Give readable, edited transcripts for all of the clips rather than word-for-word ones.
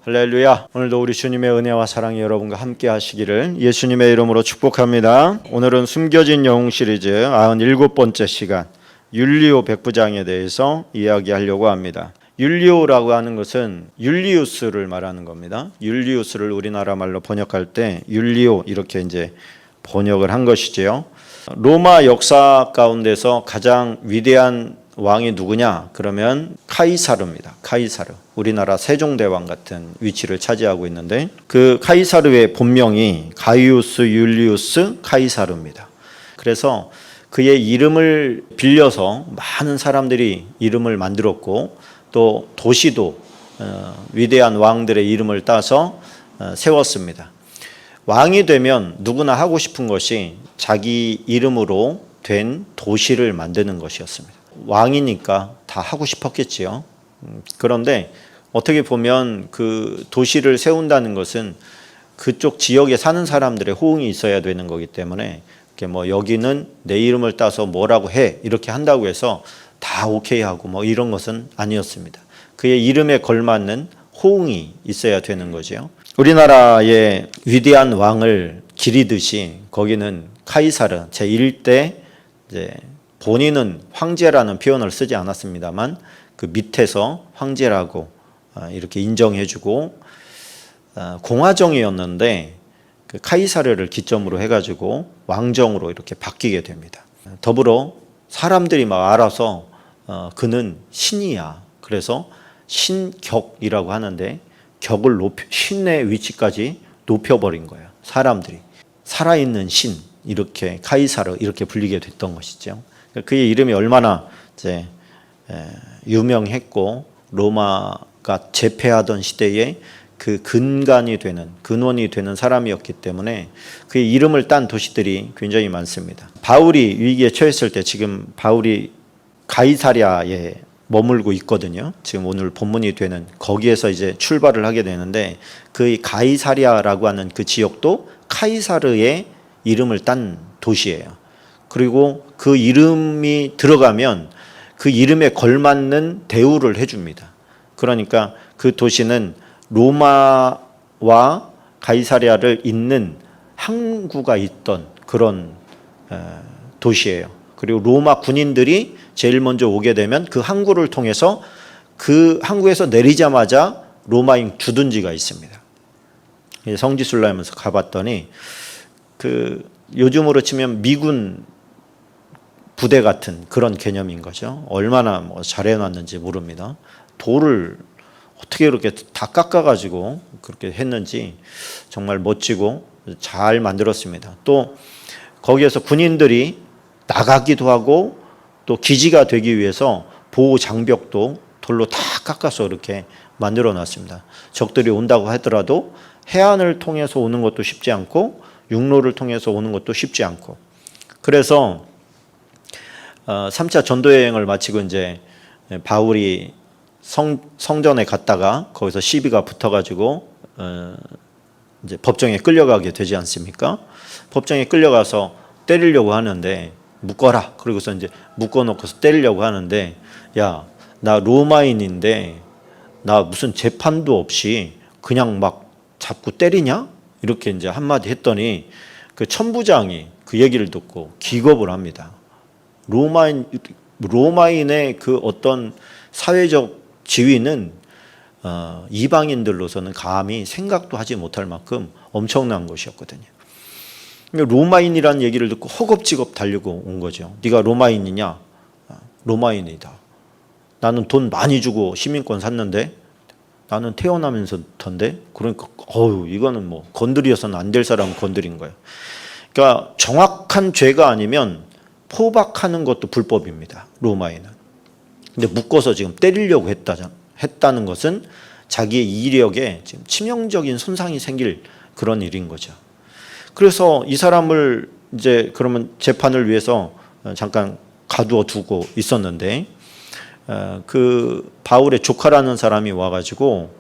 할렐루야. 오늘도 우리 주님의 은혜와 사랑이 여러분과 함께 하시기를 예수님의 이름으로 축복합니다. 오늘은 숨겨진 영웅 시리즈 97번째 시간 율리오 백부장에 대해서 이야기하려고 합니다. 율리오라고 하는 것은 율리우스를 말하는 겁니다. 율리우스를 우리나라 말로 번역할 때 율리오 이렇게 이제 번역을 한 것이지요. 로마 역사 가운데서 가장 위대한 왕이 누구냐? 그러면 카이사르입니다. 카이사르. 우리나라 세종대왕 같은 위치를 차지하고 있는데 그 카이사르의 본명이 가이우스 율리우스 카이사르입니다. 그래서 그의 이름을 빌려서 많은 사람들이 이름을 만들었고 또 도시도 위대한 왕들의 이름을 따서 세웠습니다. 왕이 되면 누구나 하고 싶은 것이 자기 이름으로 된 도시를 만드는 것이었습니다. 왕이니까 다 하고 싶었겠지요. 그런데 어떻게 보면 그 도시를 세운다는 것은 그쪽 지역에 사는 사람들의 호응이 있어야 되는 거기 때문에 뭐 여기는 내 이름을 따서 뭐라고 해 이렇게 한다고 해서 다 오케이 하고 뭐 이런 것은 아니었습니다. 그의 이름에 걸맞는 호응이 있어야 되는 거죠. 우리나라의 위대한 왕을 기리듯이 거기는 카이사르 제1대 이제 본인은 황제라는 표현을 쓰지 않았습니다만 그 밑에서 황제라고 이렇게 인정해주고 공화정이었는데 그 카이사르를 기점으로 해가지고 왕정으로 이렇게 바뀌게 됩니다. 더불어 사람들이 막 알아서 그는 신이야. 그래서 신격이라고 하는데 격을 신의 위치까지 높여버린 거예요. 사람들이 살아있는 신 이렇게 카이사르 이렇게 불리게 됐던 것이죠. 그의 이름이 얼마나 이제 유명했고 로마가 제패하던 시대에 그 근간이 되는 근원이 되는 사람이었기 때문에 그의 이름을 딴 도시들이 굉장히 많습니다. 바울이 위기에 처했을 때 지금 바울이 가이사랴에 머물고 있거든요. 지금 오늘 본문이 되는 거기에서 이제 출발을 하게 되는데 그 가이사랴라고 하는 그 지역도 카이사르의 이름을 딴 도시예요. 그리고 그 이름이 들어가면 그 이름에 걸맞는 대우를 해줍니다. 그러니까 그 도시는 로마와 가이사랴를 잇는 항구가 있던 그런 도시예요. 그리고 로마 군인들이 제일 먼저 오게 되면 그 항구를 통해서 그 항구에서 내리자마자 로마인 주둔지가 있습니다. 성지순례 하면서 가봤더니 그 요즘으로 치면 미군 부대 같은 그런 개념인 거죠. 얼마나 뭐 잘해놨는지 모릅니다. 돌을 어떻게 이렇게 다 깎아가지고 그렇게 했는지 정말 멋지고 잘 만들었습니다. 또 거기에서 군인들이 나가기도 하고 또 기지가 되기 위해서 보호 장벽도 돌로 다 깎아서 이렇게 만들어 놨습니다. 적들이 온다고 하더라도 해안을 통해서 오는 것도 쉽지 않고 육로를 통해서 오는 것도 쉽지 않고 그래서 3차 전도여행을 마치고 이제 바울이 성전에 갔다가 거기서 시비가 붙어가지고 이제 법정에 끌려가게 되지 않습니까? 법정에 끌려가서 때리려고 하는데 묶어라. 그러고서 이제 묶어놓고서 때리려고 하는데 야, 나 로마인인데 나 무슨 재판도 없이 그냥 막 잡고 때리냐? 이렇게 이제 한마디 했더니 그 천부장이 그 얘기를 듣고 기겁을 합니다. 로마인의 그 어떤 사회적 지위는 이방인들로서는 감히 생각도 하지 못할 만큼 엄청난 것이었거든요. 로마인이라는 얘기를 듣고 허겁지겁 달려고 온 거죠. 네가 로마인이냐? 로마인이다. 나는 돈 많이 주고 시민권 샀는데 나는 태어나면서던데 그러니까 이거는 뭐 건드려서는 안 될 사람 건드린 거예요. 그러니까 정확한 죄가 아니면 포박하는 것도 불법입니다. 로마에는. 근데 묶어서 지금 때리려고 했다는 것은 자기의 이력에 지금 치명적인 손상이 생길 그런 일인 거죠. 그래서 이 사람을 이제 그러면 재판을 위해서 잠깐 가두어 두고 있었는데 그 바울의 조카라는 사람이 와가지고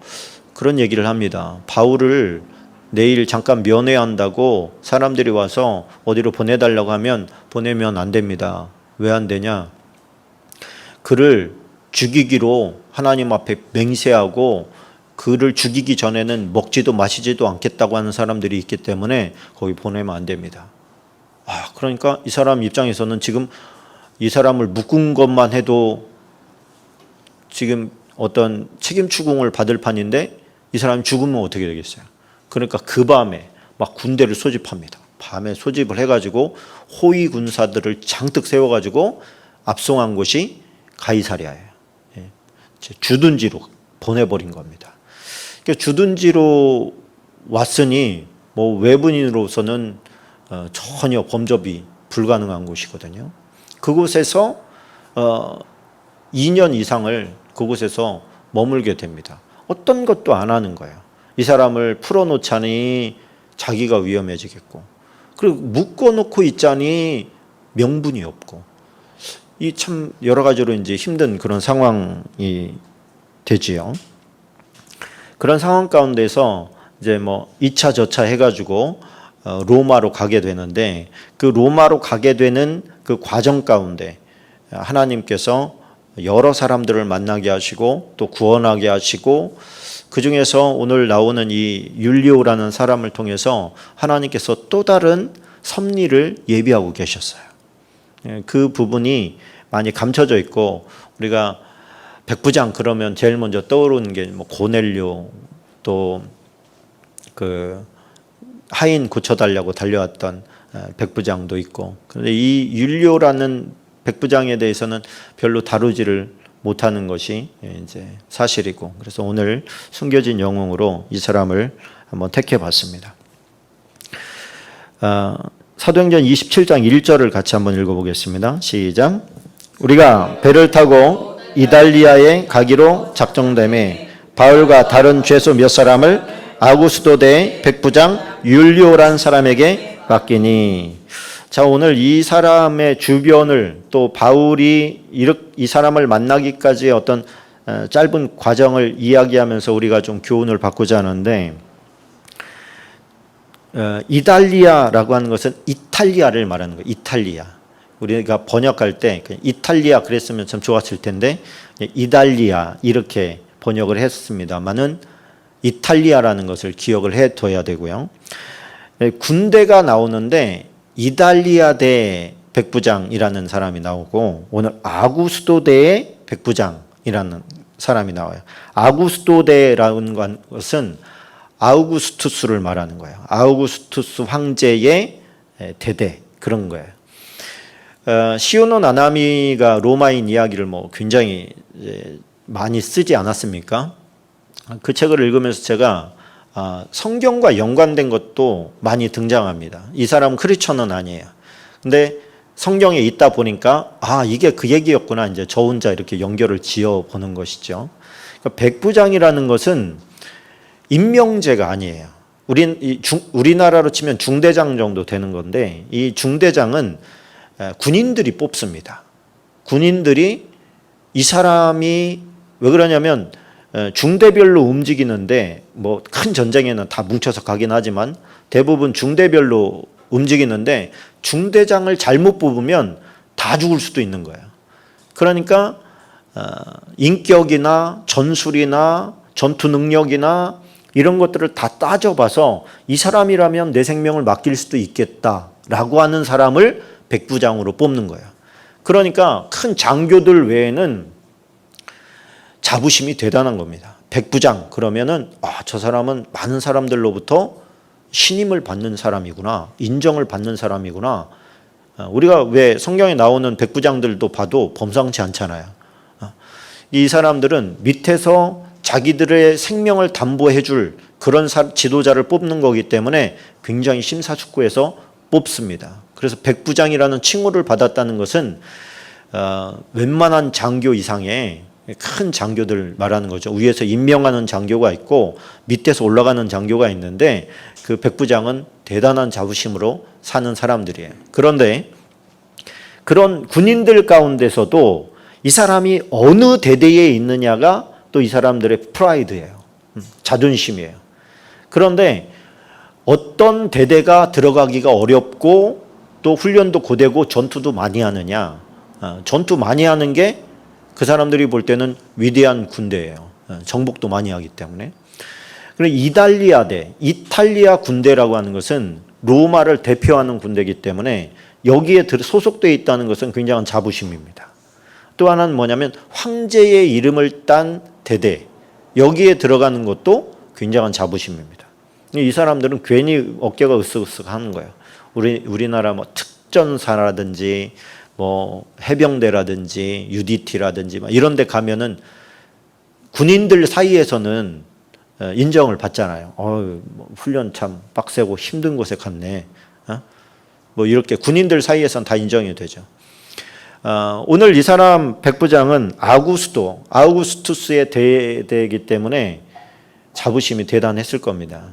그런 얘기를 합니다. 바울을 내일 잠깐 면회한다고 사람들이 와서 어디로 보내달라고 하면 보내면 안 됩니다. 왜 안 되냐? 그를 죽이기로 하나님 앞에 맹세하고 그를 죽이기 전에는 먹지도 마시지도 않겠다고 하는 사람들이 있기 때문에 거기 보내면 안 됩니다. 그러니까 이 사람 입장에서는 지금 이 사람을 묶은 것만 해도 지금 어떤 책임 추궁을 받을 판인데 이 사람이 죽으면 어떻게 되겠어요? 그러니까 그 밤에 막 군대를 소집합니다. 밤에 소집을 해가지고 호위 군사들을 장뜩 세워가지고 압송한 곳이 가이사랴예요. 주둔지로 보내버린 겁니다. 그러니까 주둔지로 왔으니 뭐 외부인으로서는 전혀 범접이 불가능한 곳이거든요. 그곳에서 2년 이상을 그곳에서 머물게 됩니다. 어떤 것도 안 하는 거예요. 이 사람을 풀어놓자니 자기가 위험해지겠고, 그리고 묶어놓고 있자니 명분이 없고, 이 참 여러 가지로 이제 힘든 그런 상황이 되지요. 그런 상황 가운데서 이제 뭐 2차 저차 해가지고 로마로 가게 되는데, 그 로마로 가게 되는 그 과정 가운데 하나님께서 여러 사람들을 만나게 하시고 또 구원하게 하시고, 그 중에서 오늘 나오는 이 율리오라는 사람을 통해서 하나님께서 또 다른 섭리를 예비하고 계셨어요. 그 부분이 많이 감춰져 있고, 우리가 백부장 그러면 제일 먼저 떠오르는 게 뭐 고넬료, 또 그 하인 고쳐달라고 달려왔던 백부장도 있고, 그런데 이 율리오라는 백부장에 대해서는 별로 다루지를 못하는 것이 이제 사실이고, 그래서 오늘 숨겨진 영웅으로 이 사람을 한번 택해봤습니다. 사도행전 27장 1절을 같이 한번 읽어보겠습니다. 시작. 우리가 배를 타고 이달리아에 가기로 작정되매 바울과 다른 죄수 몇 사람을 아구스도대 백부장 율리오란 사람에게 맡기니. 자, 오늘 이 사람의 주변을, 또 바울이 이 사람을 만나기까지의 어떤 짧은 과정을 이야기하면서 우리가 좀 교훈을 받고자 하는데, 이달리아라고 하는 것은 이탈리아를 말하는 거예요. 이탈리아. 우리가 번역할 때 이탈리아 그랬으면 참 좋았을 텐데 이달리아 이렇게 번역을 했습니다만은 이탈리아라는 것을 기억을 해둬야 되고요. 군대가 나오는데 이달리아대 백부장이라는 사람이 나오고, 오늘 아구스도대의 백부장이라는 사람이 나와요. 아구스도대라는 것은 아우구스투스를 말하는 거예요. 아우구스투스 황제의 대대, 그런 거예요. 시오노 나나미가 로마인 이야기를 뭐 굉장히 많이 쓰지 않았습니까? 그 책을 읽으면서 제가 성경과 연관된 것도 많이 등장합니다. 이 사람은 크리스천은 아니에요. 근데 성경에 있다 보니까 이게 그 얘기였구나, 이제 저 혼자 이렇게 연결을 지어 보는 것이죠. 그러니까 백부장이라는 것은 임명제가 아니에요. 우리나라로 치면 중대장 정도 되는 건데, 이 중대장은 군인들이 뽑습니다. 군인들이, 이 사람이 왜 그러냐면 중대별로 움직이는데, 뭐 큰 전쟁에는 다 뭉쳐서 가긴 하지만 대부분 중대별로 움직이는데 중대장을 잘못 뽑으면 다 죽을 수도 있는 거예요. 그러니까 인격이나 전술이나 전투 능력이나 이런 것들을 다 따져봐서 이 사람이라면 내 생명을 맡길 수도 있겠다라고 하는 사람을 백부장으로 뽑는 거예요. 그러니까 큰 장교들 외에는 자부심이 대단한 겁니다. 백부장 그러면은 저 사람은 많은 사람들로부터 신임을 받는 사람이구나, 인정을 받는 사람이구나. 우리가 왜 성경에 나오는 백부장들도 봐도 범상치 않잖아요. 이 사람들은 밑에서 자기들의 생명을 담보해 줄 그런 지도자를 뽑는 거기 때문에 굉장히 심사숙고해서 뽑습니다. 그래서 백부장이라는 칭호를 받았다는 것은 웬만한 장교 이상의 큰 장교들 말하는 거죠. 위에서 임명하는 장교가 있고 밑에서 올라가는 장교가 있는데, 그 백부장은 대단한 자부심으로 사는 사람들이에요. 그런데 그런 군인들 가운데서도 이 사람이 어느 대대에 있느냐가 또 이 사람들의 프라이드예요. 자존심이에요. 그런데 어떤 대대가 들어가기가 어렵고 또 훈련도 고되고 전투도 많이 하느냐, 전투 많이 하는 게 그 사람들이 볼 때는 위대한 군대예요. 정복도 많이 하기 때문에. 그리고 이탈리아 군대라고 하는 것은 로마를 대표하는 군대이기 때문에 여기에 소속되어 있다는 것은 굉장한 자부심입니다. 또 하나는 뭐냐면 황제의 이름을 딴 대대, 여기에 들어가는 것도 굉장한 자부심입니다. 이 사람들은 괜히 어깨가 으쓱으쓱 하는 거예요. 우리나라 뭐 특전사라든지 뭐 해병대라든지 UDT라든지 이런 데 가면은 군인들 사이에서는 인정을 받잖아요. 훈련 참 빡세고 힘든 곳에 갔네. 뭐 이렇게 군인들 사이에서는 다 인정이 되죠. 오늘 이 사람 백부장은 아우구스투스의 대대이기 때문에 자부심이 대단했을 겁니다.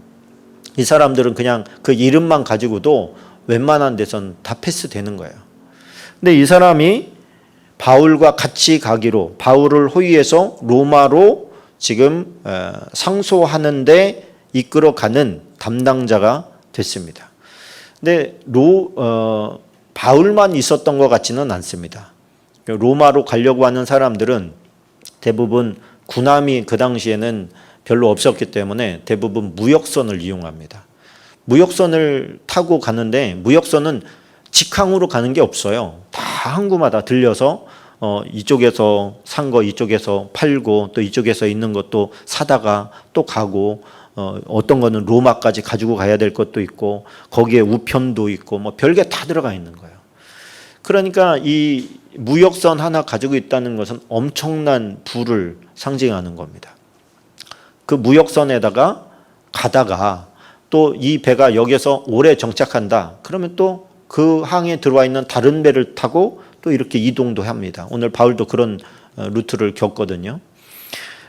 이 사람들은 그냥 그 이름만 가지고도 웬만한 데선 다 패스되는 거예요. 근데 이 사람이 바울과 같이 가기로, 바울을 호위해서 로마로 지금 상소하는데 이끌어가는 담당자가 됐습니다. 근데 바울만 있었던 것 같지는 않습니다. 로마로 가려고 하는 사람들은 대부분 군함이 그 당시에는 별로 없었기 때문에 대부분 무역선을 이용합니다. 무역선을 타고 가는데 무역선은 직항으로 가는 게 없어요. 다 항구마다 들려서 이쪽에서 산 거 이쪽에서 팔고 또 이쪽에서 있는 것도 사다가 또 가고 어떤 거는 로마까지 가지고 가야 될 것도 있고 거기에 우편도 있고 뭐 별게 다 들어가 있는 거예요. 그러니까 이 무역선 하나 가지고 있다는 것은 엄청난 부를 상징하는 겁니다. 그 무역선에다가 가다가 또 이 배가 여기서 오래 정착한다. 그러면 또 그 항에 들어와 있는 다른 배를 타고 또 이렇게 이동도 합니다. 오늘 바울도 그런 루트를 겪거든요.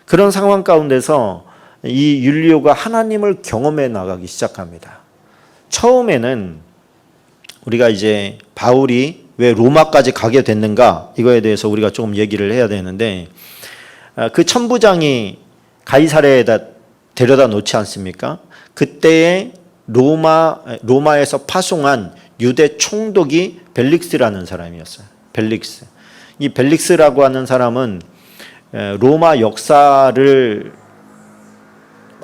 그런 상황 가운데서 이 율리오가 하나님을 경험해 나가기 시작합니다. 처음에는 우리가 이제 바울이 왜 로마까지 가게 됐는가 이거에 대해서 우리가 조금 얘기를 해야 되는데 그 천부장이 가이사랴에다 데려다 놓지 않습니까? 그때에 로마에서 파송한 유대 총독이 벨릭스라는 사람이었어요. 벨릭스. 이 벨릭스라고 하는 사람은 로마 역사를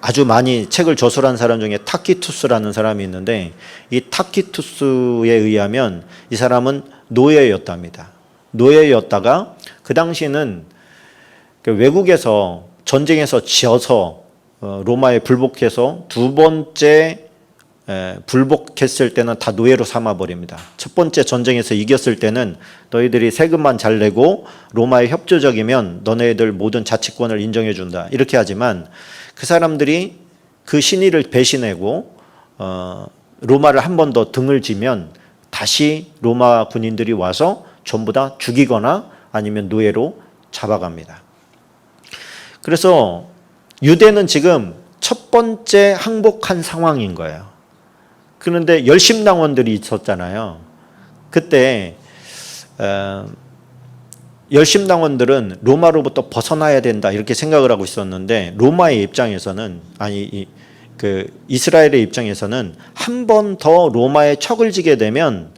아주 많이 책을 저술한 사람 중에 타키투스라는 사람이 있는데 이 타키투스에 의하면 이 사람은 노예였답니다. 노예였다가 그 당시에는 외국에서 전쟁에서 지어서 로마에 불복해서 두 번째 불복했을 때는 다 노예로 삼아버립니다. 첫 번째 전쟁에서 이겼을 때는 너희들이 세금만 잘 내고 로마에 협조적이면 너네들 모든 자치권을 인정해준다. 이렇게 하지만 그 사람들이 그 신의를 배신하고 로마를 한 번 더 등을 지면 다시 로마 군인들이 와서 전부 다 죽이거나 아니면 노예로 잡아갑니다. 그래서 유대는 지금 첫 번째 항복한 상황인 거예요. 그런데 열심당원들이 있었잖아요. 그때 열심당원들은 로마로부터 벗어나야 된다 이렇게 생각을 하고 있었는데 로마의 입장에서는 이스라엘의 입장에서는 한 번 더 로마에 척을 지게 되면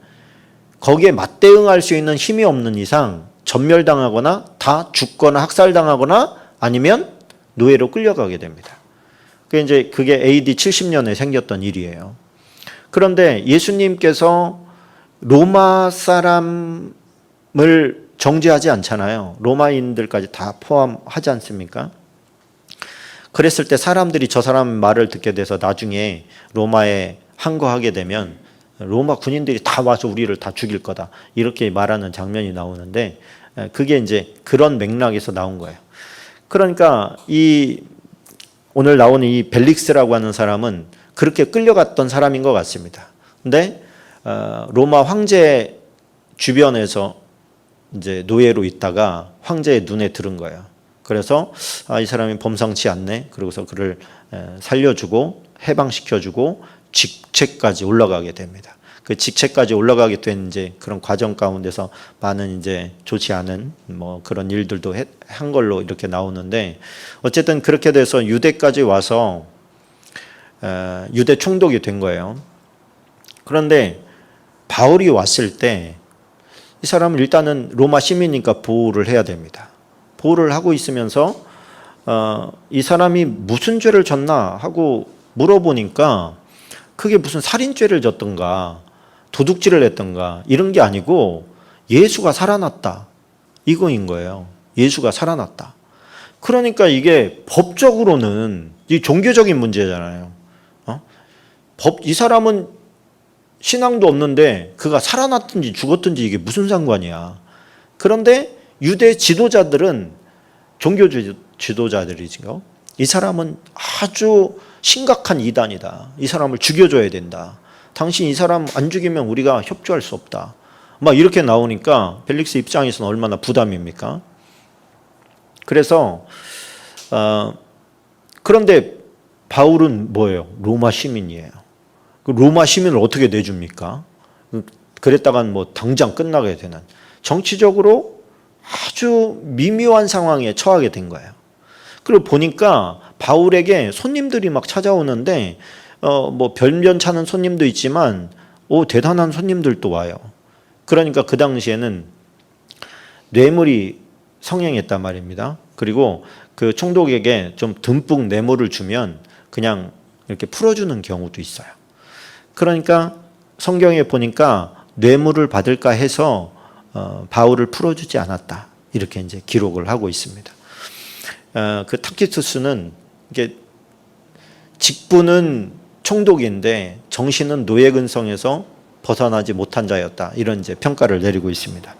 거기에 맞대응할 수 있는 힘이 없는 이상 전멸당하거나 다 죽거나 학살당하거나 아니면 노예로 끌려가게 됩니다. 그게 AD 70년에 생겼던 일이에요. 그런데 예수님께서 로마 사람을 정죄하지 않잖아요. 로마인들까지 다 포함하지 않습니까? 그랬을 때 사람들이 저 사람 말을 듣게 돼서 나중에 로마에 항거하게 되면 로마 군인들이 다 와서 우리를 다 죽일 거다. 이렇게 말하는 장면이 나오는데 그게 이제 그런 맥락에서 나온 거예요. 그러니까 오늘 나오는 이 벨릭스라고 하는 사람은 그렇게 끌려갔던 사람인 것 같습니다. 근데 로마 황제 주변에서 이제 노예로 있다가 황제의 눈에 들은 거예요. 그래서 이 사람이 범상치 않네. 그러고서 그를 살려주고 해방시켜주고 직책까지 올라가게 됩니다. 그 직책까지 올라가게 된 이제 그런 과정 가운데서 많은 이제 좋지 않은 뭐 그런 일들도 한 걸로 이렇게 나오는데 어쨌든 그렇게 돼서 유대까지 와서 유대 총독이 된 거예요. 그런데 바울이 왔을 때 이 사람은 일단은 로마 시민이니까 보호를 해야 됩니다. 보호를 하고 있으면서 이 사람이 무슨 죄를 졌나 하고 물어보니까 그게 무슨 살인죄를 졌던가 도둑질을 했던가 이런 게 아니고 예수가 살아났다 이거인 거예요. 예수가 살아났다. 그러니까 이게 법적으로는 이 종교적인 문제잖아요. 이 사람은 신앙도 없는데 그가 살아났든지 죽었든지 이게 무슨 상관이야. 그런데 유대 지도자들은 종교 지도자들이지요. 이 사람은 아주 심각한 이단이다. 이 사람을 죽여줘야 된다. 당신 이 사람 안 죽이면 우리가 협조할 수 없다. 막 이렇게 나오니까 펠릭스 입장에서는 얼마나 부담입니까? 그래서 그런데 바울은 뭐예요? 로마 시민이에요. 그 로마 시민을 어떻게 내줍니까? 그랬다간 뭐 당장 끝나게 되는 정치적으로 아주 미묘한 상황에 처하게 된 거예요. 그리고 보니까 바울에게 손님들이 막 찾아오는데 뭐 변변찮은 손님도 있지만 대단한 손님들도 와요. 그러니까 그 당시에는 뇌물이 성행했단 말입니다. 그리고 그 총독에게 좀 듬뿍 뇌물을 주면 그냥 이렇게 풀어주는 경우도 있어요. 그러니까 성경에 보니까 뇌물을 받을까 해서 바울을 풀어주지 않았다. 이렇게 이제 기록을 하고 있습니다. 그 타키투스는 이게 직분은 총독인데 정신은 노예 근성에서 벗어나지 못한 자였다. 이런 이제 평가를 내리고 있습니다.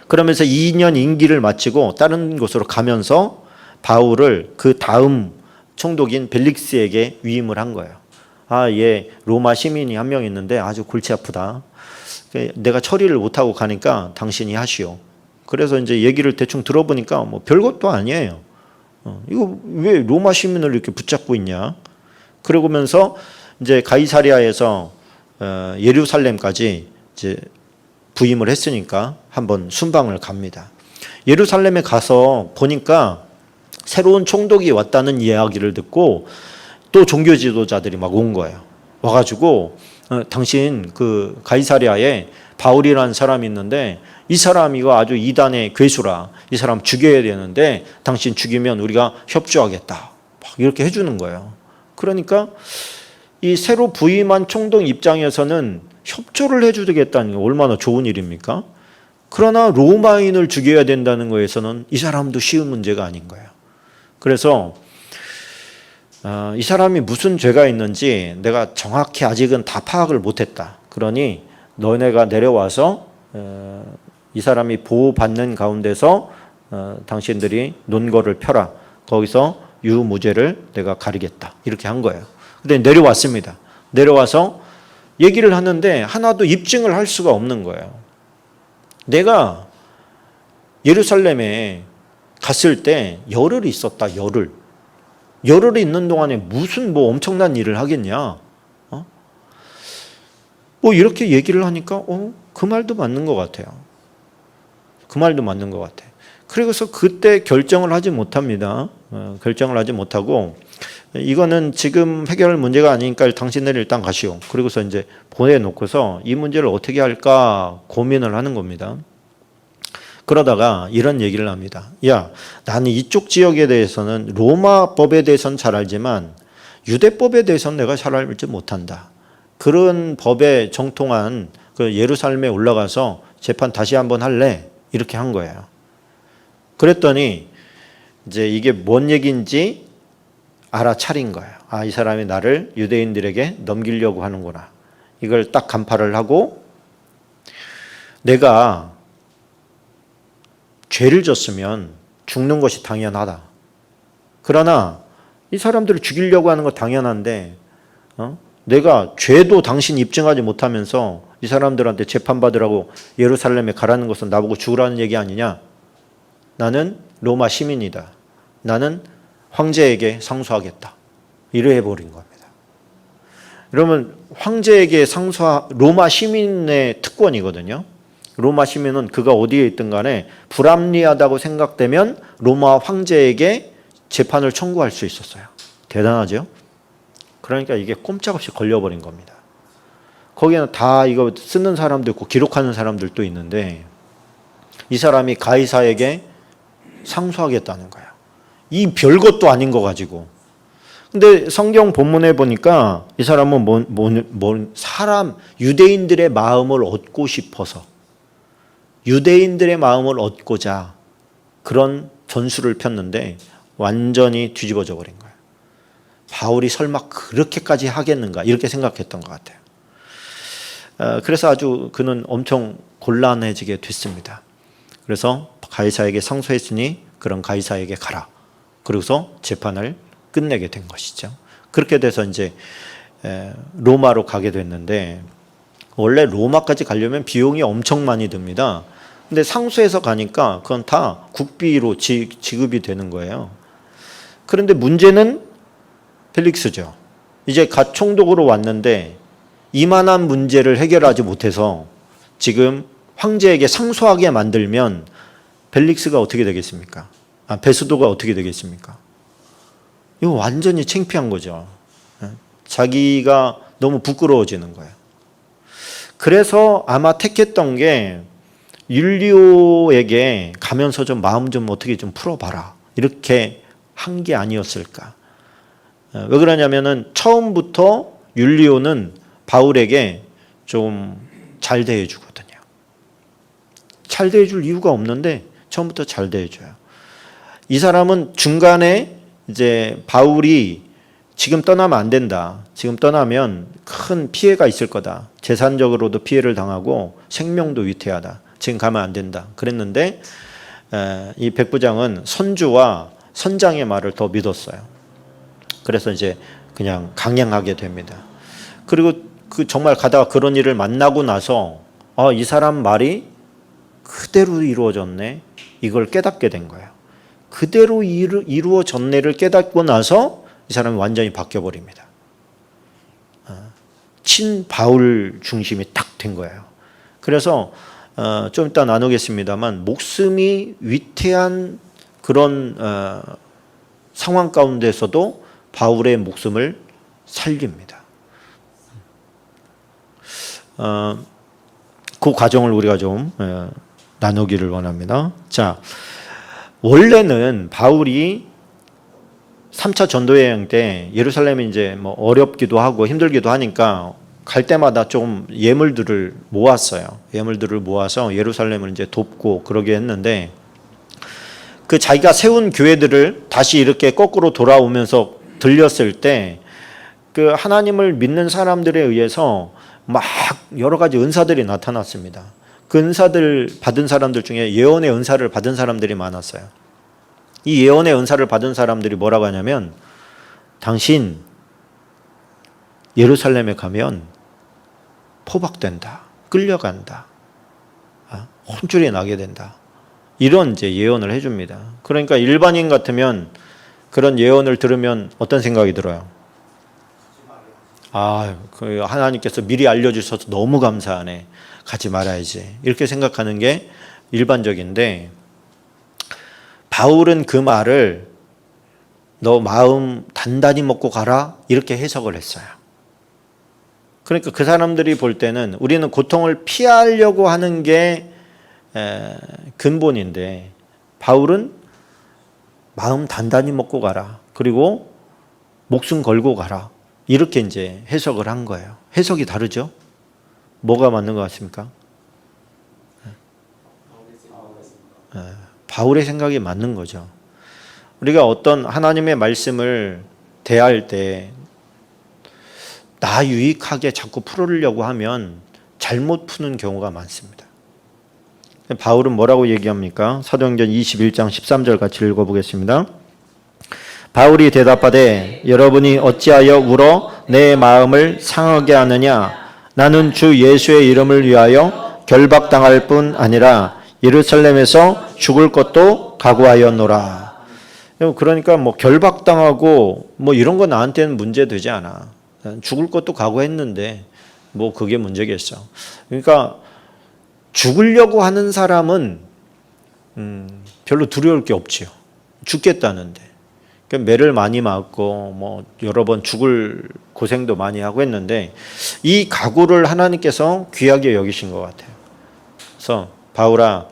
그러면서 2년 임기를 마치고 다른 곳으로 가면서 바울을 그 다음 총독인 벨릭스에게 위임을 한 거예요. 얘 로마 시민이 한 명 있는데 아주 골치 아프다. 내가 처리를 못하고 가니까 당신이 하시오. 그래서 이제 얘기를 대충 들어보니까 뭐 별것도 아니에요. 이거 왜 로마 시민을 이렇게 붙잡고 있냐? 그러면서 이제 가이사랴에서 예루살렘까지 이제 부임을 했으니까 한번 순방을 갑니다. 예루살렘에 가서 보니까 새로운 총독이 왔다는 이야기를 듣고 또 종교 지도자들이 막 온 거예요. 와가지고 당신 그 가이사랴에 바울이라는 사람이 있는데 이 사람 이거 아주 이단의 괴수라. 이 사람 죽여야 되는데 당신 죽이면 우리가 협조하겠다. 막 이렇게 해주는 거예요. 그러니까 이 새로 부임한 총독 입장에서는 협조를 해주겠다는 게 얼마나 좋은 일입니까? 그러나 로마인을 죽여야 된다는 거에서는 이 사람도 쉬운 문제가 아닌 거예요. 그래서 이 사람이 무슨 죄가 있는지 내가 정확히 아직은 다 파악을 못했다. 그러니 너네가 내려와서 이 사람이 보호받는 가운데서 당신들이 논거를 펴라. 거기서 유무죄를 내가 가리겠다. 이렇게 한 거예요. 근데 내려왔습니다. 내려와서 얘기를 하는데 하나도 입증을 할 수가 없는 거예요. 내가 예루살렘에 갔을 때 열흘이 있었다. 열흘이 있는 동안에 무슨 뭐 엄청난 일을 하겠냐? 뭐 이렇게 얘기를 하니까 그 말도 맞는 것 같아요. 그 말도 맞는 것 같아. 그래서 그때 결정을 하지 못합니다. 결정을 하지 못하고 이거는 지금 해결할 문제가 아니니까 당신들이 일단 가시오. 그리고서 이제 보내놓고서 이 문제를 어떻게 할까 고민을 하는 겁니다. 그러다가 이런 얘기를 합니다. 야, 나는 이쪽 지역에 대해서는 로마법에 대해서는 잘 알지만 유대법에 대해서는 내가 잘 알지 못한다. 그런 법에 정통한 그 예루살렘에 올라가서 재판 다시 한번 할래? 이렇게 한 거예요. 그랬더니 이제 이게 뭔 얘기인지 알아차린 거예요. 이 사람이 나를 유대인들에게 넘기려고 하는구나. 이걸 딱 간파를 하고 내가 죄를 졌으면 죽는 것이 당연하다. 그러나 이 사람들을 죽이려고 하는 거 당연한데 내가 죄도 당신 입증하지 못하면서 이 사람들한테 재판받으라고 예루살렘에 가라는 것은 나보고 죽으라는 얘기 아니냐? 나는 로마 시민이다. 나는 황제에게 상소하겠다. 이래 해버린 겁니다. 그러면 황제에게 로마 시민의 특권이거든요. 로마 시민은 그가 어디에 있든 간에 불합리하다고 생각되면 로마 황제에게 재판을 청구할 수 있었어요. 대단하죠? 그러니까 이게 꼼짝없이 걸려버린 겁니다. 거기에는 다 이거 쓰는 사람도 있고 기록하는 사람들도 있는데 이 사람이 가이사에게 상소하겠다는 거예요. 이 별것도 아닌 거 가지고. 근데 성경 본문에 보니까 이 사람은 사람, 유대인들의 마음을 얻고 싶어서, 유대인들의 마음을 얻고자 그런 전술을 폈는데 완전히 뒤집어져 버린 거예요. 바울이 설마 그렇게까지 하겠는가 이렇게 생각했던 것 같아요. 그래서 아주 그는 엄청 곤란해지게 됐습니다. 그래서 가이사에게 상소했으니 그런 가이사에게 가라. 그러고서 재판을 끝내게 된 것이죠. 그렇게 돼서 이제 로마로 가게 됐는데, 원래 로마까지 가려면 비용이 엄청 많이 듭니다. 근데 상소해서 가니까 그건 다 국비로 지급이 되는 거예요. 그런데 문제는 펠릭스죠. 이제 갓 총독으로 왔는데 이만한 문제를 해결하지 못해서 지금 황제에게 상소하게 만들면 펠릭스가 어떻게 되겠습니까? 베스도가 어떻게 되겠습니까? 이거 완전히 창피한 거죠. 자기가 너무 부끄러워지는 거예요. 그래서 아마 택했던 게 율리오에게 가면서 좀 마음 좀 어떻게 좀 풀어봐라, 이렇게 한 게 아니었을까. 왜 그러냐면은 처음부터 율리오는 바울에게 좀 잘 대해주거든요. 잘 대해줄 이유가 없는데 처음부터 잘 대해줘요. 이 사람은 중간에 이제 바울이 지금 떠나면 안 된다, 지금 떠나면 큰 피해가 있을 거다, 재산적으로도 피해를 당하고 생명도 위태하다, 지금 가면 안 된다 그랬는데, 이 백부장은 선주와 선장의 말을 더 믿었어요. 그래서 이제 그냥 강행하게 됩니다. 그리고 정말 가다가 그런 일을 만나고 나서 이 사람 말이 그대로 이루어졌네, 이걸 깨닫게 된 거예요. 그대로 이루어졌네를 깨닫고 나서 이 사람이 완전히 바뀌어버립니다. 친 바울 중심이 딱 된 거예요. 그래서 좀 이따 나누겠습니다만 목숨이 위태한 그런 상황 가운데서도 바울의 목숨을 살립니다. 그 과정을 우리가 좀 나누기를 원합니다. 자, 원래는 바울이 3차 전도여행 때 예루살렘이 이제 뭐 어렵기도 하고 힘들기도 하니까 갈 때마다 좀 예물들을 모았어요. 예물들을 모아서 예루살렘을 이제 돕고 그러게 했는데, 그 자기가 세운 교회들을 다시 이렇게 거꾸로 돌아오면서 들렸을 때 그 하나님을 믿는 사람들에 의해서 막 여러 가지 은사들이 나타났습니다. 그 은사들 받은 사람들 중에 예언의 은사를 받은 사람들이 많았어요. 이 예언의 은사를 받은 사람들이 뭐라고 하냐면, 당신 예루살렘에 가면 포박된다, 끌려간다, 혼쭐이 나게 된다, 이런 이제 예언을 해줍니다. 그러니까 일반인 같으면 그런 예언을 들으면 어떤 생각이 들어요? 그 하나님께서 미리 알려주셔서 너무 감사하네, 가지 말아야지, 이렇게 생각하는 게 일반적인데, 바울은 그 말을 너 마음 단단히 먹고 가라, 이렇게 해석을 했어요. 그러니까 그 사람들이 볼 때는 우리는 고통을 피하려고 하는 게 근본인데, 바울은 마음 단단히 먹고 가라, 그리고 목숨 걸고 가라, 이렇게 이제 해석을 한 거예요. 해석이 다르죠? 뭐가 맞는 것 같습니까? 바울의 생각이 맞는 거죠. 우리가 어떤 하나님의 말씀을 대할 때 나 유익하게 자꾸 풀으려고 하면 잘못 푸는 경우가 많습니다. 바울은 뭐라고 얘기합니까? 사도행전 21장 13절 같이 읽어보겠습니다. 바울이 대답하되 여러분이 어찌하여 울어 내 마음을 상하게 하느냐? 나는 주 예수의 이름을 위하여 결박당할 뿐 아니라 예루살렘에서 죽을 것도 각오하였노라. 그러니까 뭐 결박당하고 뭐 이런 거 나한테는 문제 되지 않아. 죽을 것도 각오했는데 뭐 그게 문제겠어. 그러니까 죽으려고 하는 사람은 별로 두려울 게 없지요. 죽겠다는데. 그러니까 매를 많이 맞고 뭐 여러 번 죽을 고생도 많이 하고 했는데 이 각오를 하나님께서 귀하게 여기신 것 같아요. 그래서 바울아,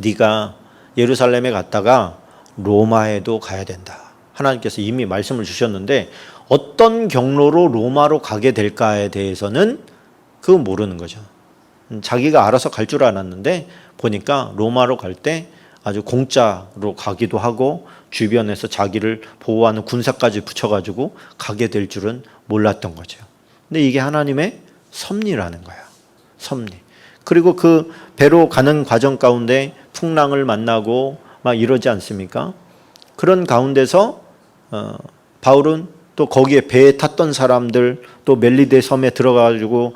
네가 예루살렘에 갔다가 로마에도 가야 된다. 하나님께서 이미 말씀을 주셨는데 어떤 경로로 로마로 가게 될까에 대해서는 그건 모르는 거죠. 자기가 알아서 갈 줄 알았는데 보니까 로마로 갈 때 아주 공짜로 가기도 하고 주변에서 자기를 보호하는 군사까지 붙여가지고 가게 될 줄은 몰랐던 거죠. 근데 이게 하나님의 섭리라는 거야. 섭리. 그리고 그 배로 가는 과정 가운데 풍랑을 만나고 막 이러지 않습니까? 그런 가운데서 바울은 또 거기에 배에 탔던 사람들, 또 멜리데 섬에 들어가가지고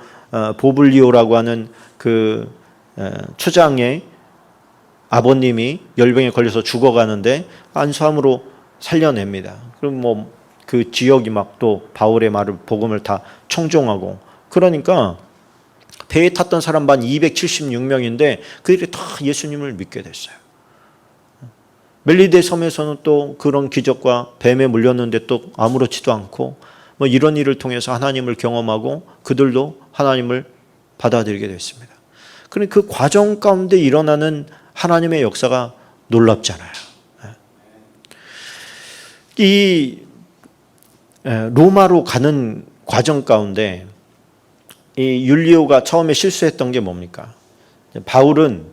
보블리오라고 하는 그 추장의 아버님이 열병에 걸려서 죽어가는데 안수함으로 살려냅니다. 그럼 뭐 그 지역이 막 또 바울의 말을 복음을 다 청종하고, 그러니까 배에 탔던 사람 반 276명인데 그들이 다 예수님을 믿게 됐어요. 멜리데 섬에서는 또 그런 기적과 뱀에 물렸는데 또 아무렇지도 않고 뭐 이런 일을 통해서 하나님을 경험하고 그들도 하나님을 받아들이게 됐습니다. 그런데 그 과정 가운데 일어나는 하나님의 역사가 놀랍잖아요. 이 로마로 가는 과정 가운데 이 율리오가 처음에 실수했던 게 뭡니까? 바울은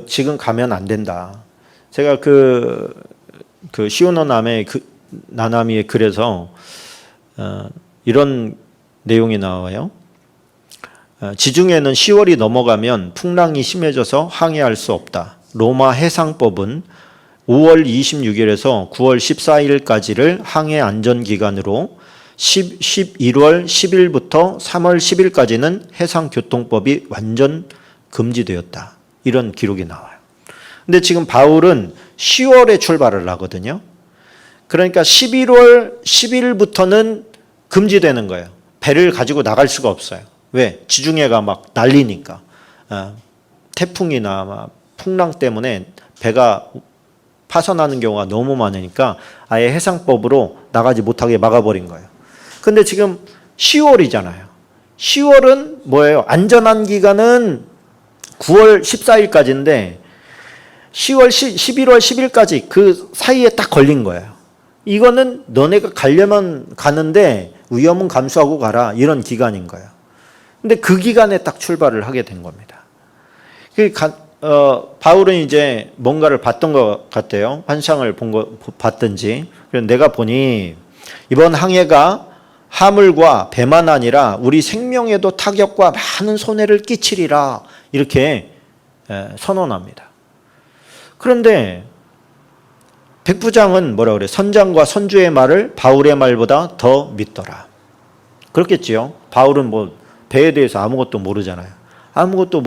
지금 가면 안 된다. 제가 그 시오너 나나미의 글에서 이런 내용이 나와요. 지중해는 10월이 넘어가면 풍랑이 심해져서 항해할 수 없다. 로마 해상법은 5월 26일에서 9월 14일까지를 항해 안전기간으로 11월 10일부터 3월 10일까지는 해상교통법이 완전 금지되었다. 이런 기록이 나와요. 근데 지금 바울은 10월에 출발을 하거든요. 그러니까 11월 10일부터는 금지되는 거예요. 배를 가지고 나갈 수가 없어요. 왜? 지중해가 막 난리니까. 태풍이나 막 풍랑 때문에 배가 파손하는 경우가 너무 많으니까 아예 해상법으로 나가지 못하게 막아버린 거예요. 근데 지금 10월이잖아요. 10월은 뭐예요? 안전한 기간은 9월 14일까지인데 11월 10일까지 그 사이에 딱 걸린 거예요. 이거는 너네가 가려면 가는데 위험은 감수하고 가라, 이런 기간인 거예요. 근데 그 기간에 딱 출발을 하게 된 겁니다. 바울은 이제 뭔가를 봤던 것 같아요. 환상을 봤든지. 그래서 내가 보니 이번 항해가 하물과 배만 아니라 우리 생명에도 타격과 많은 손해를 끼치리라, 이렇게 선언합니다. 그런데 백부장은 뭐라 그래? 선장과 선주의 말을 바울의 말보다 더 믿더라. 그렇겠지요. 바울은 뭐 배에 대해서 아무것도 모르잖아요. 아무것도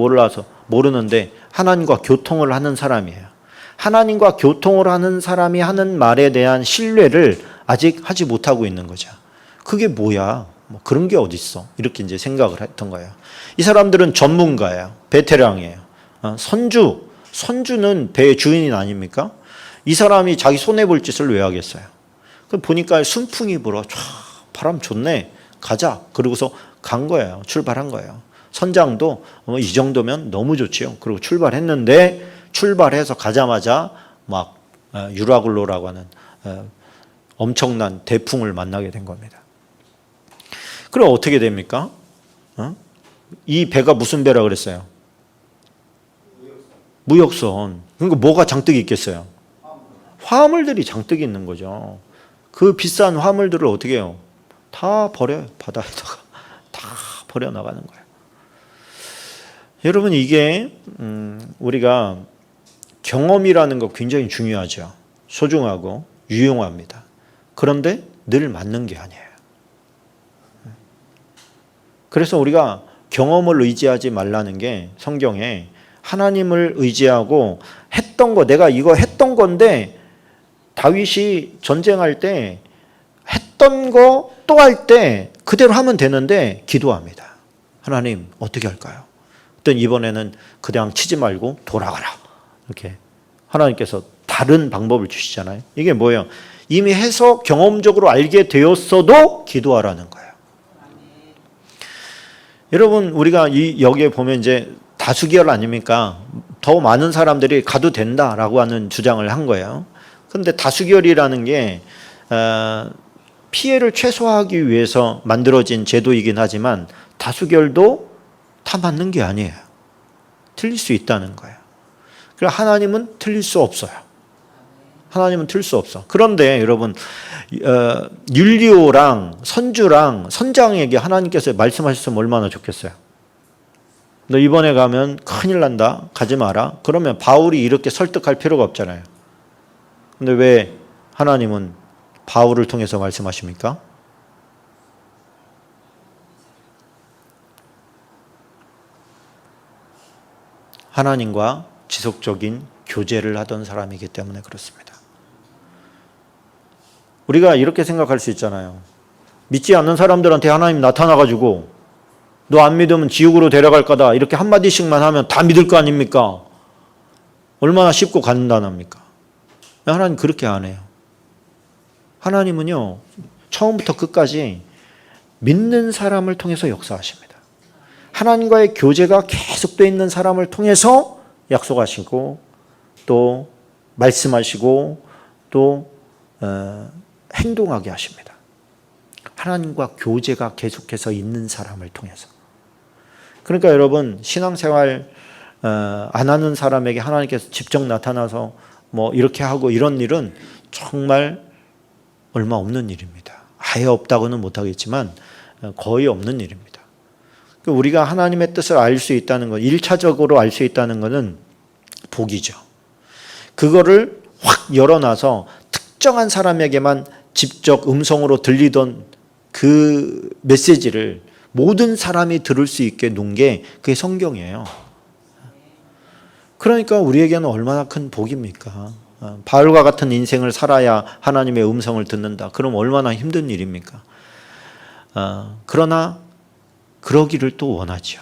모르는데 하나님과 교통을 하는 사람이에요. 하나님과 교통을 하는 사람이 하는 말에 대한 신뢰를 아직 하지 못하고 있는 거죠. 그게 뭐야? 뭐 그런 게 어딨어? 이렇게 이제 생각을 했던 거예요. 이 사람들은 전문가예요. 베테랑이에요. 선주는 배의 주인이 아닙니까? 이 사람이 자기 손해볼 짓을 왜 하겠어요? 보니까 순풍이 불어. 바람 좋네. 가자. 그러고서 간 거예요. 출발한 거예요. 선장도 이 정도면 너무 좋지요. 그리고 출발했는데 출발해서 가자마자 막 유라굴로라고 하는 엄청난 대풍을 만나게 된 겁니다. 그럼 어떻게 됩니까? 이 배가 무슨 배라 그랬어요? 무역선. 그러니까 뭐가 잔뜩 있겠어요? 화물들이 잔뜩 있는 거죠. 그 비싼 화물들을 어떻게 해요? 다 버려요. 바다에다가 다 버려나가는 거예요. 여러분, 이게 우리가 경험이라는 거 굉장히 중요하죠. 소중하고 유용합니다. 그런데 늘 맞는 게 아니에요. 그래서 우리가 경험을 의지하지 말라는 게 성경에 하나님을 의지하고 했던 거, 내가 이거 했던 건데 다윗이 전쟁할 때 했던 거 또 할 때 그대로 하면 되는데 기도합니다. 하나님 어떻게 할까요? 그랬더니 이번에는 그냥 치지 말고 돌아가라. 이렇게 하나님께서 다른 방법을 주시잖아요. 이게 뭐예요? 이미 해서 경험적으로 알게 되었어도 기도하라는 거예요. 여러분, 우리가 여기에 보면 이제 다수결 아닙니까? 더 많은 사람들이 가도 된다라고 하는 주장을 한 거예요. 그런데 다수결이라는 게 피해를 최소화하기 위해서 만들어진 제도이긴 하지만 다수결도 다 맞는 게 아니에요. 틀릴 수 있다는 거예요. 그래서 하나님은 틀릴 수 없어요. 하나님은 틀릴 수 없어. 그런데 여러분 율리오랑 선주랑 선장에게 하나님께서 말씀하셨으면 얼마나 좋겠어요. 너 이번에 가면 큰일 난다. 가지 마라. 그러면 바울이 이렇게 설득할 필요가 없잖아요. 근데 왜 하나님은 바울을 통해서 말씀하십니까? 하나님과 지속적인 교제를 하던 사람이기 때문에 그렇습니다. 우리가 이렇게 생각할 수 있잖아요. 믿지 않는 사람들한테 하나님 나타나가지고 너 안 믿으면 지옥으로 데려갈 거다 이렇게 한마디씩만 하면 다 믿을 거 아닙니까? 얼마나 쉽고 간단합니까? 하나님 그렇게 안 해요. 하나님은요 처음부터 끝까지 믿는 사람을 통해서 역사하십니다. 하나님과의 교제가 계속되어 있는 사람을 통해서 약속하시고 또 말씀하시고 또 행동하게 하십니다. 하나님과 교제가 계속해서 있는 사람을 통해서. 그러니까 여러분 신앙생활 안 하는 사람에게 하나님께서 직접 나타나서 뭐 이렇게 하고 이런 일은 정말 얼마 없는 일입니다. 아예 없다고는 못하겠지만 거의 없는 일입니다. 우리가 하나님의 뜻을 알 수 있다는 것, 1차적으로 알 수 있다는 것은 복이죠. 그거를 확 열어놔서 특정한 사람에게만 직접 음성으로 들리던 그 메시지를 모든 사람이 들을 수 있게 놓은 게 그게 성경이에요. 그러니까 우리에게는 얼마나 큰 복입니까? 바울과 같은 인생을 살아야 하나님의 음성을 듣는다. 그럼 얼마나 힘든 일입니까? 그러나 그러기를 또 원하죠.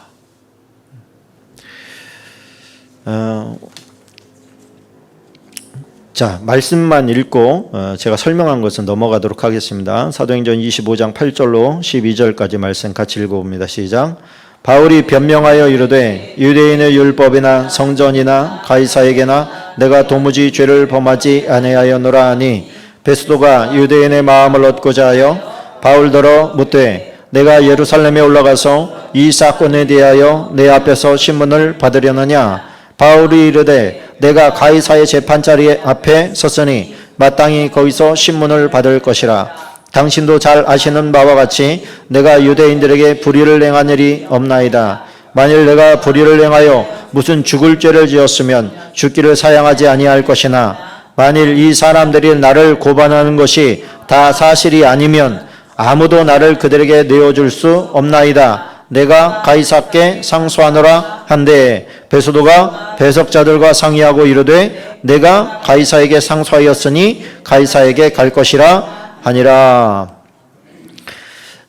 자, 말씀만 읽고 제가 설명한 것은 넘어가도록 하겠습니다. 사도행전 25장 8절로 12절까지 말씀 같이 읽어봅니다. 시작. 바울이 변명하여 이르되 유대인의 율법이나 성전이나 가이사에게나 내가 도무지 죄를 범하지 아니하였노라 하니 베스도가 유대인의 마음을 얻고자 하여 바울더러 묻되 내가 예루살렘에 올라가서 이 사건에 대하여 내 앞에서 신문을 받으려느냐. 바울이 이르되 내가 가이사의 재판자리 앞에 섰으니 마땅히 거기서 신문을 받을 것이라. 당신도 잘 아시는 바와 같이 내가 유대인들에게 불의를 행한 일이 없나이다. 만일 내가 불의를 행하여 무슨 죽을 죄를 지었으면 죽기를 사양하지 아니할 것이나 만일 이 사람들이 나를 고발하는 것이 다 사실이 아니면 아무도 나를 그들에게 내어줄 수 없나이다. 내가 가이사께 상소하노라 한데 베소도가 배석자들과 상의하고 이르되 내가 가이사에게 상소하였으니 가이사에게 갈 것이라 하니라.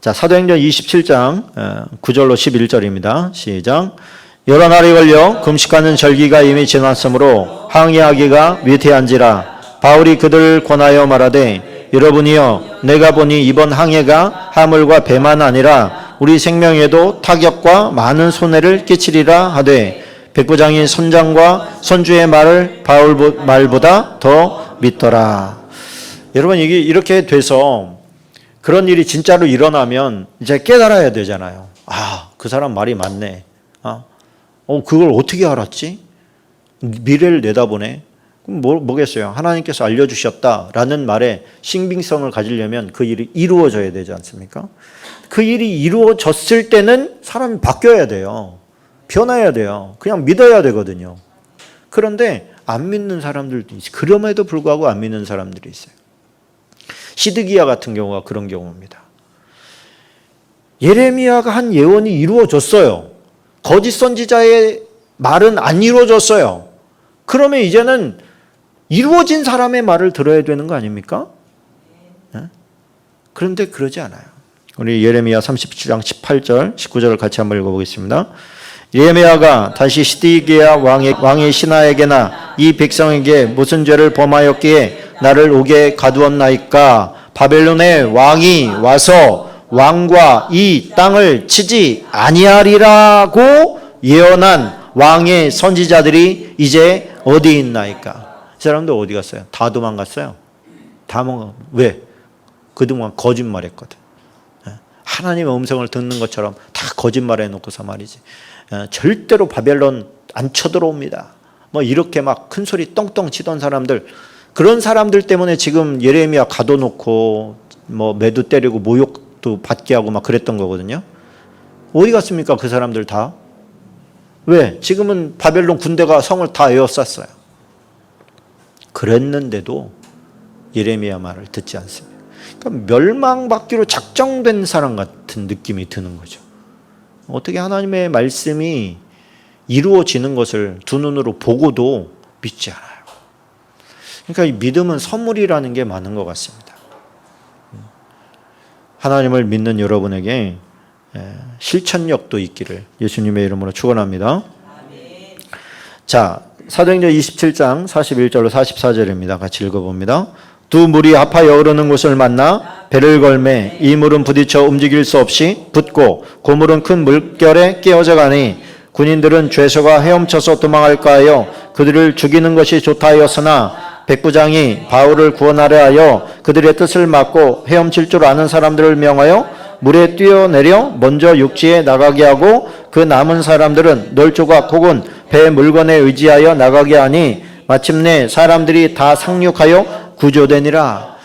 자, 사도행전 27장 9절로 11절입니다. 시작. 여러 날이 걸려 금식하는 절기가 이미 지났으므로 항의하기가 위태한지라. 바울이 그들을 권하여 말하되 여러분이여 내가 보니 이번 항해가 하물과 배만 아니라 우리 생명에도 타격과 많은 손해를 끼치리라 하되 백부장이 선장과 선주의 말을 바울 말보다 더 믿더라. 여러분 이게 이렇게 돼서 그런 일이 진짜로 일어나면 이제 깨달아야 되잖아요. 아, 그 사람 말이 맞네. 그걸 어떻게 알았지? 미래를 내다보네. 그럼 뭐겠어요? 하나님께서 알려주셨다라는 말에 신빙성을 가지려면 그 일이 이루어져야 되지 않습니까? 그 일이 이루어졌을 때는 사람이 바뀌어야 돼요. 변해야 돼요. 그냥 믿어야 되거든요. 그런데 안 믿는 사람들도 있어요. 그럼에도 불구하고 안 믿는 사람들이 있어요. 시드기야 같은 경우가 그런 경우입니다. 예레미야가 한 예언이 이루어졌어요. 거짓 선지자의 말은 안 이루어졌어요. 그러면 이제는 이루어진 사람의 말을 들어야 되는 거 아닙니까? 네? 그런데 그러지 않아요. 우리 예레미야 37장 18절, 19절을 같이 한번 읽어보겠습니다. 예레미야가 다시 시드기야 왕의 신하에게나 이 백성에게 무슨 죄를 범하였기에 나를 옥에 가두었나이까. 바벨론의 왕이 와서 왕과 이 땅을 치지 아니하리라고 예언한 왕의 선지자들이 이제 어디 있나이까. 사람들 어디 갔어요? 다 도망갔어요. 왜? 그동안 거짓말했거든. 하나님의 음성을 듣는 것처럼 다 거짓말해놓고서 말이지. 절대로 바벨론 안 쳐들어옵니다. 뭐 이렇게 막 큰 소리 떵떵 치던 사람들, 그런 사람들 때문에 지금 예레미야 가둬놓고 뭐 매도 때리고 모욕도 받게 하고 막 그랬던 거거든요. 어디 갔습니까? 그 사람들 다. 왜? 지금은 바벨론 군대가 성을 다 에워쌌어요. 그랬는데도 예레미야 말을 듣지 않습니다. 그러니까 멸망받기로 작정된 사람 같은 느낌이 드는 거죠. 어떻게 하나님의 말씀이 이루어지는 것을 두 눈으로 보고도 믿지 않아요. 그러니까 이 믿음은 선물이라는 게 많은 것 같습니다. 하나님을 믿는 여러분에게 실천력도 있기를 예수님의 이름으로 축원합니다. 자, 사도행전 27장 41절로 44절입니다. 같이 읽어봅니다. 두 물이 합하여 흐르는 곳을 만나 배를 걸매 이 물은 부딪혀 움직일 수 없이 붙고 그 물은 큰 물결에 깨어져 가니 군인들은 죄수가 헤엄쳐서 도망할까 하여 그들을 죽이는 것이 좋다 하였으나 백부장이 바울을 구원하려 하여 그들의 뜻을 막고 헤엄칠 줄 아는 사람들을 명하여 물에 뛰어내려 먼저 육지에 나가게 하고 그 남은 사람들은 널조각 혹은 배 물건에 의지하여 나가게 하니 마침내 사람들이 다 상륙하여 구조되니라.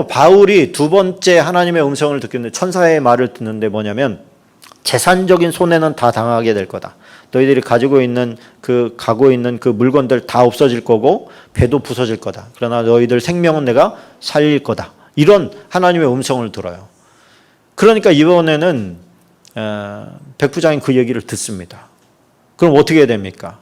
바울이 두 번째 하나님의 음성을 듣는데 천사의 말을 듣는데 뭐냐면 재산적인 손해는 다 당하게 될 거다. 너희들이 가고 있는 그 물건들 다 없어질 거고 배도 부서질 거다. 그러나 너희들 생명은 내가 살릴 거다. 이런 하나님의 음성을 들어요. 그러니까 이번에는 백부장이 그 얘기를 듣습니다. 그럼 어떻게 해야 됩니까?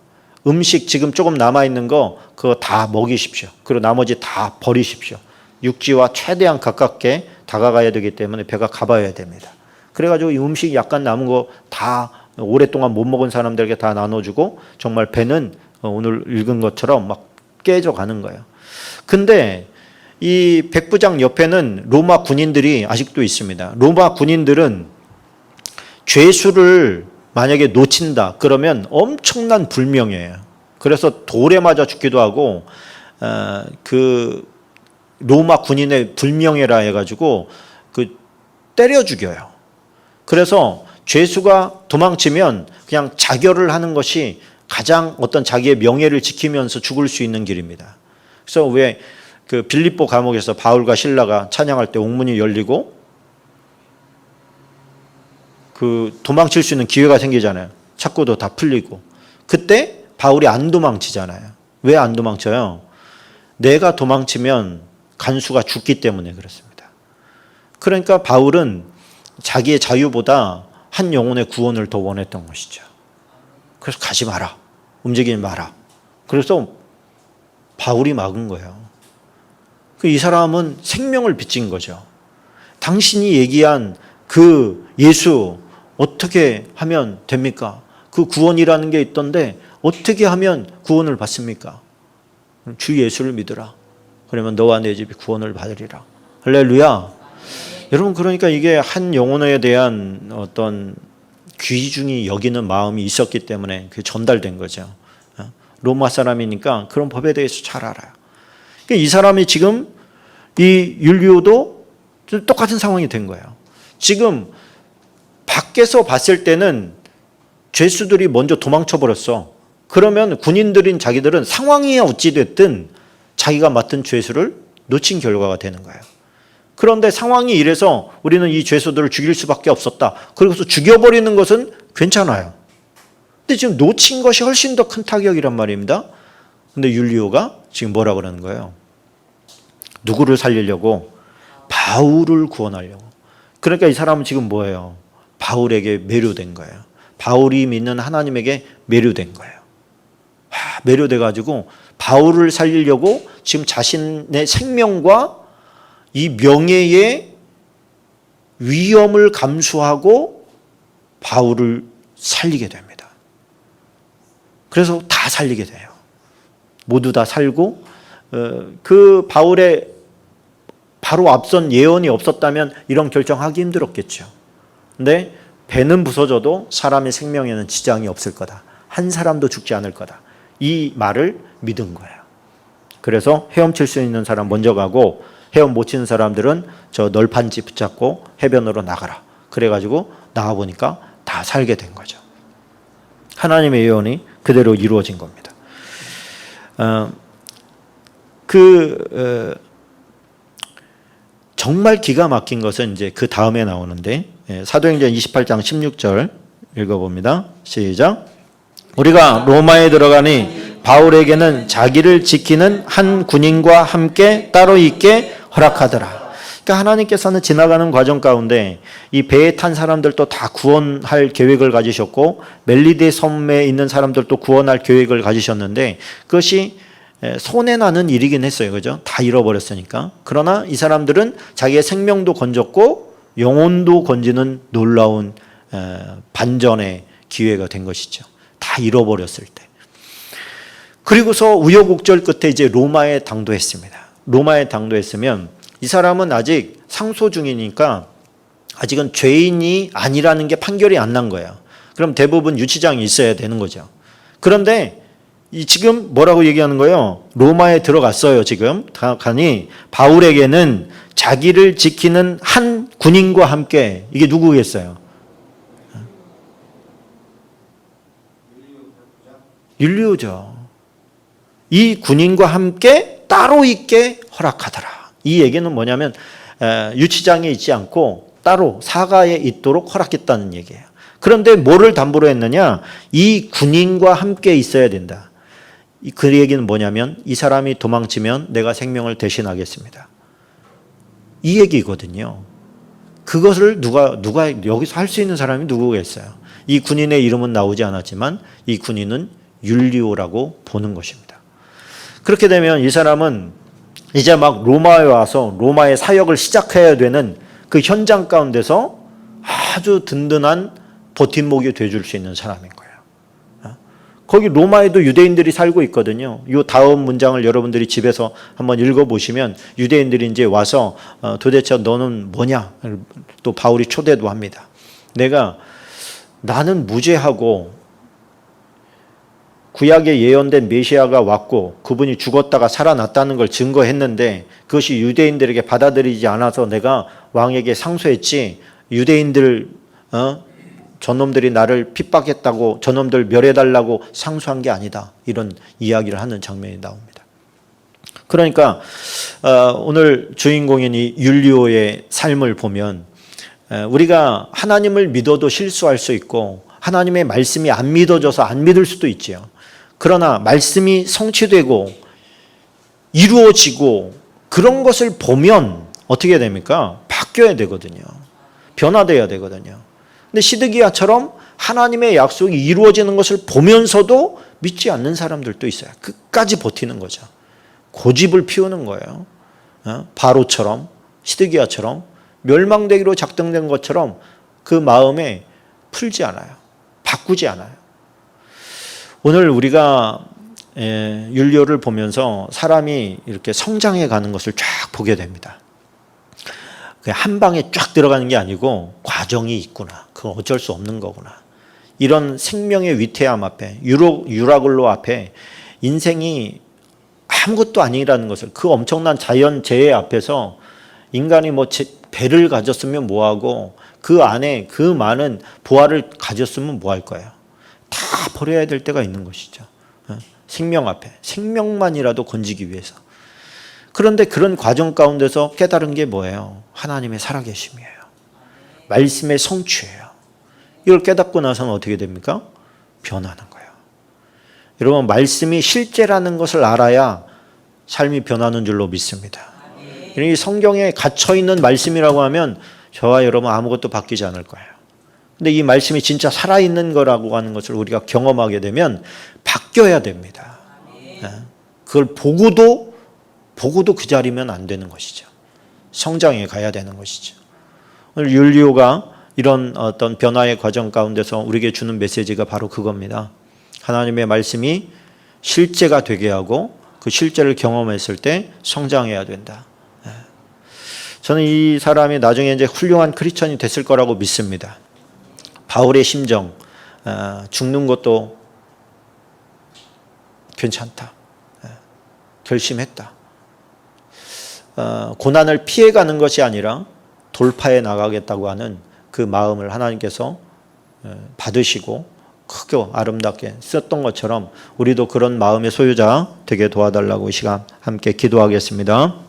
음식 지금 조금 남아있는 거 그거 다 먹이십시오. 그리고 나머지 다 버리십시오. 육지와 최대한 가깝게 다가가야 되기 때문에 배가 가봐야 됩니다. 그래가지고 이 음식이 약간 남은 거 다 오랫동안 못 먹은 사람들에게 다 나눠주고 정말 배는 오늘 읽은 것처럼 막 깨져가는 거예요. 근데 이 백부장 옆에는 로마 군인들이 아직도 있습니다. 로마 군인들은 죄수를 만약에 놓친다 그러면 엄청난 불명예예요. 그래서 돌에 맞아 죽기도 하고 그 로마 군인의 불명예라 해가지고 그 때려 죽여요. 그래서 죄수가 도망치면 그냥 자결을 하는 것이 가장 어떤 자기의 명예를 지키면서 죽을 수 있는 길입니다. 그래서 왜 그 빌립보 감옥에서 바울과 실라가 찬양할 때 옥문이 열리고 그 도망칠 수 있는 기회가 생기잖아요. 착고도 다 풀리고. 그때 바울이 안 도망치잖아요. 왜 안 도망쳐요? 내가 도망치면 간수가 죽기 때문에 그렇습니다. 그러니까 바울은 자기의 자유보다 한 영혼의 구원을 더 원했던 것이죠. 그래서 가지 마라. 움직이지 마라. 그래서 바울이 막은 거예요. 이 사람은 생명을 빚진 거죠. 당신이 얘기한 그 예수 어떻게 하면 됩니까? 그 구원이라는 게 있던데 어떻게 하면 구원을 받습니까? 주 예수를 믿으라. 그러면 너와 내 집이 구원을 받으리라. 할렐루야. 여러분 그러니까 이게 한 영혼에 대한 어떤 귀중히 여기는 마음이 있었기 때문에 그게 전달된 거죠. 로마 사람이니까 그런 법에 대해서 잘 알아요. 이 사람이 지금 이 율리오도 똑같은 상황이 된 거예요. 지금 밖에서 봤을 때는 죄수들이 먼저 도망쳐 버렸어. 그러면 군인들인 자기들은 상황이 어찌됐든 자기가 맡은 죄수를 놓친 결과가 되는 거예요. 그런데 상황이 이래서 우리는 이 죄수들을 죽일 수밖에 없었다. 그리고서 죽여버리는 것은 괜찮아요. 근데 지금 놓친 것이 훨씬 더 큰 타격이란 말입니다. 근데 율리오가 지금 뭐라 그러는 거예요? 누구를 살리려고? 바울을 구원하려고. 그러니까 이 사람은 지금 뭐예요? 바울에게 매료된 거예요. 바울이 믿는 하나님에게 매료된 거예요. 매료돼가지고 바울을 살리려고 지금 자신의 생명과 이 명예의 위험을 감수하고 바울을 살리게 됩니다. 그래서 다 살리게 돼요. 모두 다 살고 그 바울의 바로 앞선 예언이 없었다면 이런 결정하기 힘들었겠죠. 근데 배는 부서져도 사람의 생명에는 지장이 없을 거다. 한 사람도 죽지 않을 거다. 이 말을 믿은 거예요. 그래서 헤엄칠 수 있는 사람 먼저 가고 헤엄 못 치는 사람들은 저 널판지 붙잡고 해변으로 나가라. 그래가지고 나와보니까 다 살게 된 거죠. 하나님의 예언이 그대로 이루어진 겁니다. 정말 기가 막힌 것은 이제 그 다음에 나오는데, 사도행전 28장 16절 읽어봅니다. 시작. 우리가 로마에 들어가니 바울에게는 자기를 지키는 한 군인과 함께 따로 있게 허락하더라. 그러니까 하나님께서는 지나가는 과정 가운데 이 배에 탄 사람들도 다 구원할 계획을 가지셨고, 멜리데 섬에 있는 사람들도 구원할 계획을 가지셨는데, 그것이 손해나는 일이긴 했어요. 그죠? 다 잃어버렸으니까. 그러나 이 사람들은 자기의 생명도 건졌고 영혼도 건지는 놀라운 반전의 기회가 된 것이죠. 다 잃어버렸을 때. 그리고서 우여곡절 끝에 이제 로마에 당도했습니다. 로마에 당도했으면 이 사람은 아직 상소 중이니까 아직은 죄인이 아니라는 게 판결이 안 난 거예요. 그럼 대부분 유치장이 있어야 되는 거죠. 그런데 지금 뭐라고 얘기하는 거예요? 로마에 들어갔어요. 지금 가니 바울에게는 자기를 지키는 한 군인과 함께, 이게 누구겠어요? 율리오죠. 이 군인과 함께 따로 있게 허락하더라. 이 얘기는 뭐냐면 유치장에 있지 않고 따로 사가에 있도록 허락했다는 얘기예요. 그런데 뭐를 담보로 했느냐? 이 군인과 함께 있어야 된다. 그 얘기는 뭐냐면 이 사람이 도망치면 내가 생명을 대신하겠습니다. 이 얘기거든요. 그것을 누가 여기서 할 수 있는 사람이 누구겠어요? 이 군인의 이름은 나오지 않았지만 이 군인은 율리오라고 보는 것입니다. 그렇게 되면 이 사람은 이제 막 로마에 와서 로마의 사역을 시작해야 되는 그 현장 가운데서 아주 든든한 버팀목이 되어줄 수 있는 사람인 거예요. 거기 로마에도 유대인들이 살고 있거든요. 이 다음 문장을 여러분들이 집에서 한번 읽어보시면 유대인들이 이제 와서 도대체 너는 뭐냐? 또 바울이 초대도 합니다. 나는 무죄하고 구약에 예언된 메시아가 왔고 그분이 죽었다가 살아났다는 걸 증거했는데 그것이 유대인들에게 받아들이지 않아서 내가 왕에게 상소했지, 유대인들 저놈들이 나를 핍박했다고 저놈들 멸해달라고 상소한 게 아니다. 이런 이야기를 하는 장면이 나옵니다. 그러니까 오늘 주인공인 이 율리오의 삶을 보면 우리가 하나님을 믿어도 실수할 수 있고 하나님의 말씀이 안 믿어져서 안 믿을 수도 있지요. 그러나 말씀이 성취되고 이루어지고 그런 것을 보면 어떻게 됩니까? 바뀌어야 되거든요. 변화되어야 되거든요. 근데 시드기야처럼 하나님의 약속이 이루어지는 것을 보면서도 믿지 않는 사람들도 있어요. 끝까지 버티는 거죠. 고집을 피우는 거예요. 바로처럼, 시드기야처럼 멸망되기로 작정된 것처럼 그 마음에 풀지 않아요. 바꾸지 않아요. 오늘 우리가 율리오를 보면서 사람이 이렇게 성장해 가는 것을 쫙 보게 됩니다. 한 방에 쫙 들어가는 게 아니고 과정이 있구나. 그건 어쩔 수 없는 거구나. 이런 생명의 위태함 앞에, 유라글로 앞에 인생이 아무것도 아니라는 것을, 그 엄청난 자연재해 앞에서 인간이 배를 가졌으면 뭐하고 그 안에 그 많은 보화를 가졌으면 뭐 할 거예요? 다 버려야 될 때가 있는 것이죠. 생명 앞에, 생명만이라도 건지기 위해서. 그런데 그런 과정 가운데서 깨달은 게 뭐예요? 하나님의 살아계심이에요. 말씀의 성취예요. 이걸 깨닫고 나서는 어떻게 됩니까? 변하는 거예요. 여러분, 말씀이 실제라는 것을 알아야 삶이 변하는 줄로 믿습니다. 이 성경에 갇혀있는 말씀이라고 하면 저와 여러분 아무것도 바뀌지 않을 거예요. 근데 이 말씀이 진짜 살아있는 거라고 하는 것을 우리가 경험하게 되면 바뀌어야 됩니다. 그걸 보고도 그 자리면 안 되는 것이죠. 성장해 가야 되는 것이죠. 오늘 율리오가 이런 어떤 변화의 과정 가운데서 우리에게 주는 메시지가 바로 그겁니다. 하나님의 말씀이 실제가 되게 하고 그 실제를 경험했을 때 성장해야 된다. 저는 이 사람이 나중에 이제 훌륭한 크리스천이 됐을 거라고 믿습니다. 바울의 심정, 죽는 것도 괜찮다. 결심했다. 고난을 피해가는 것이 아니라 돌파해 나가겠다고 하는 그 마음을 하나님께서 받으시고 크고 아름답게 썼던 것처럼 우리도 그런 마음의 소유자 되게 도와달라고 이 시간 함께 기도하겠습니다.